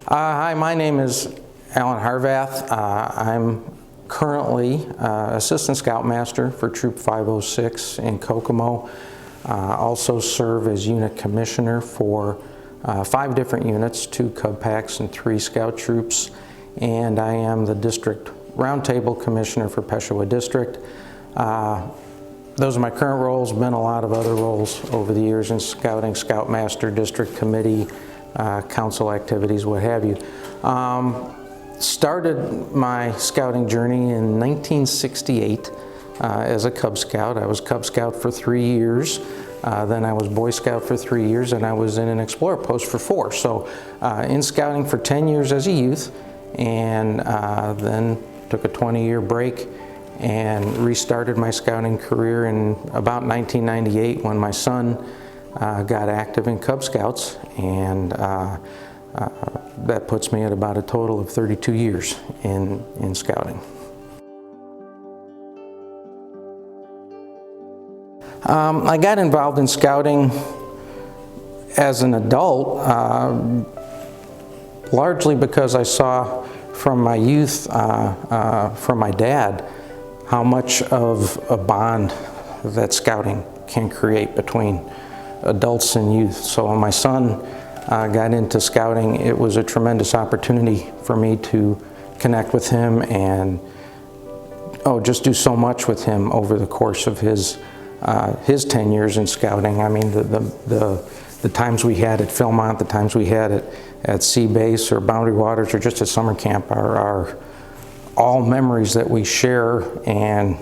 Hi, my name is Harvath. I'm currently Assistant Scoutmaster for Troop 506 in Kokomo. Also serve as Unit Commissioner for 5 different units, 2 Cub Packs and 3 Scout Troops. And I am the District Roundtable Commissioner for Peshawar District. Those are my current roles. Been a lot of other roles over the years in scouting, Scoutmaster, District Committee, council activities, what have you. Started my scouting journey in 1968 as a Cub Scout. I was Cub Scout for 3 years. Then I was Boy Scout for 3 years, and I was in an Explorer post for 4. So in scouting for 10 years as a youth, and then took a 20-year break and restarted my scouting career in about 1998 when my son got active in Cub Scouts, and that puts me at about a total of 32 years in scouting. I got involved in scouting as an adult, largely because I saw from my youth, from my dad, how much of a bond that scouting can create between adults and youth. So when my son got into scouting, it was a tremendous opportunity for me to connect with him and just do so much with him over the course of his 10 years in scouting. I mean, the times we had at Philmont, the times we had at Sea Base or Boundary Waters or just at summer camp are all memories that we share, and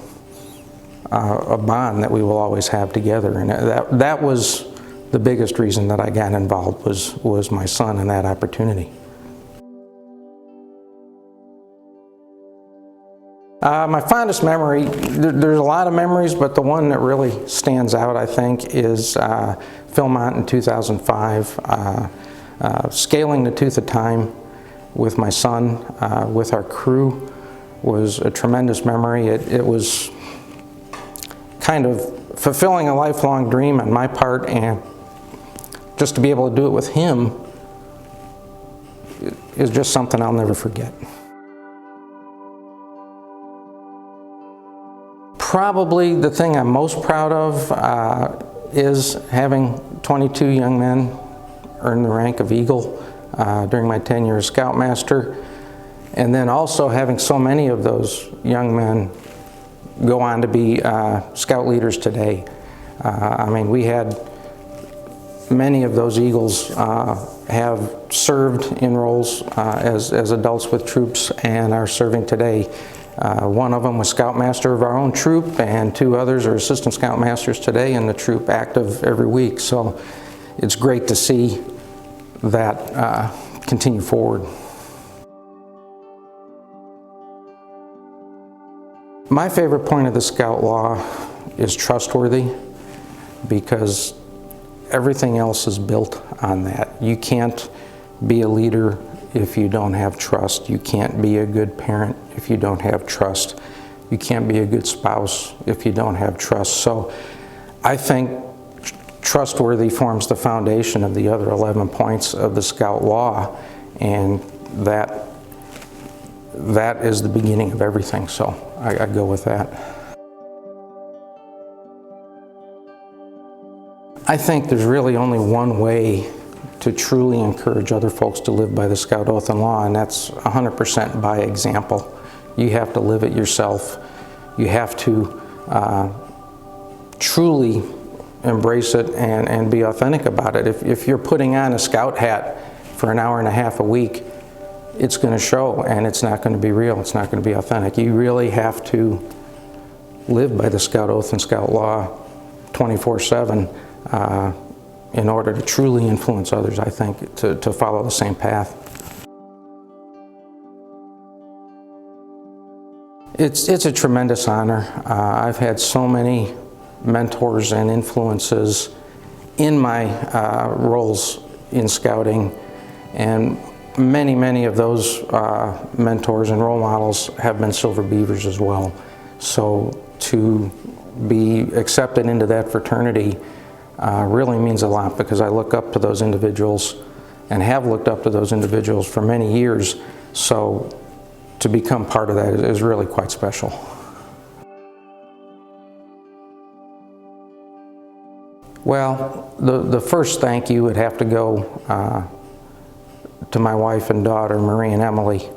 a bond that we will always have together. And that was the biggest reason that I got involved, was my son and that opportunity. My fondest memory, there's a lot of memories, but the one that really stands out, I think, is Philmont in 2005. Scaling the Tooth of Time with my son, with our crew, was a tremendous memory. It was kind of fulfilling a lifelong dream on my part, and just to be able to do it with him is just something I'll never forget. Probably the thing I'm most proud of is having 22 young men earn the rank of Eagle during my 10 years as Scoutmaster, and then also having so many of those young men go on to be Scout leaders today. I mean, we had many of those Eagles have served in roles as adults with troops and are serving today. One of them was Scoutmaster of our own troop, and 2 others are Assistant Scoutmasters today in the troop, active every week. So it's great to see that continue forward. My favorite point of the Scout Law is trustworthy, because everything else is built on that. You can't be a leader if you don't have trust. You can't be a good parent if you don't have trust. You can't be a good spouse if you don't have trust. So I think trustworthy forms the foundation of the other 11 points of the Scout Law, and that is the beginning of everything. So I go with that. I think there's really only one way to truly encourage other folks to live by the Scout Oath and Law, and that's 100% by example. You have to live it yourself. You have to truly embrace it and be authentic about it. If you're putting on a Scout hat for an hour and a half a week, it's going to show, and it's not going to be real. It's not going to be authentic. You really have to live by the Scout Oath and Scout Law 24/7 in order to truly influence others, I think, to follow the same path. It's a tremendous honor. I've had so many mentors and influences in my roles in scouting, and many of those mentors and role models have been Silver Beavers as well. So to be accepted into that fraternity really means a lot, because I look up to those individuals and have looked up to those individuals for many years. So to become part of that is really quite special. Well, the first thank you would have to go to my wife and daughter, Marie and Emily.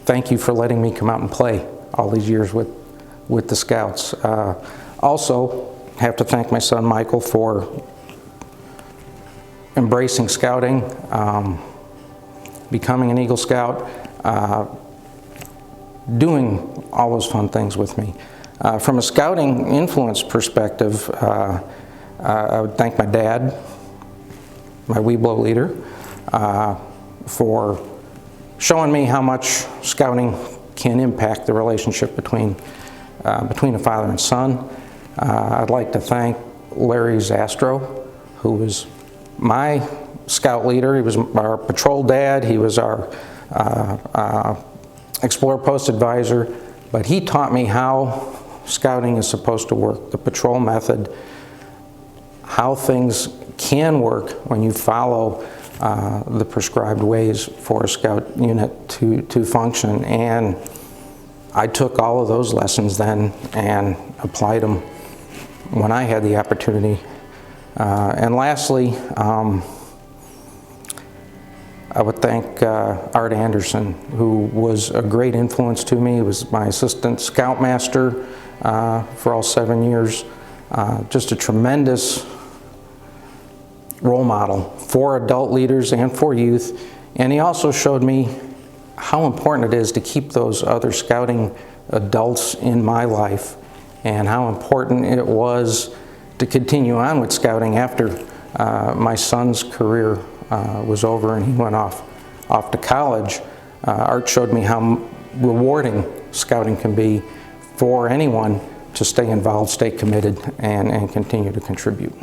Thank you for letting me come out and play all these years with the Scouts. Also, have to thank my son Michael for embracing scouting, becoming an Eagle Scout, doing all those fun things with me. From a scouting influence perspective, I would thank my dad, my Weeblo leader, for showing me how much scouting can impact the relationship between a father and son. I'd like to thank Larry Zastro, who was my scout leader. He was our patrol dad. He was our Explorer Post advisor, but he taught me how scouting is supposed to work, the patrol method, how things can work when you follow the prescribed ways for a scout unit to function. And I took all of those lessons then and applied them when I had the opportunity. And lastly, I would thank Art Anderson, who was a great influence to me. He was my assistant scoutmaster for all 7 years. Just a tremendous role model for adult leaders and for youth. And he also showed me how important it is to keep those other scouting adults in my life, and how important it was to continue on with scouting after my son's career was over and he went off to college. Art showed me how rewarding scouting can be for anyone to stay involved, stay committed, and continue to contribute.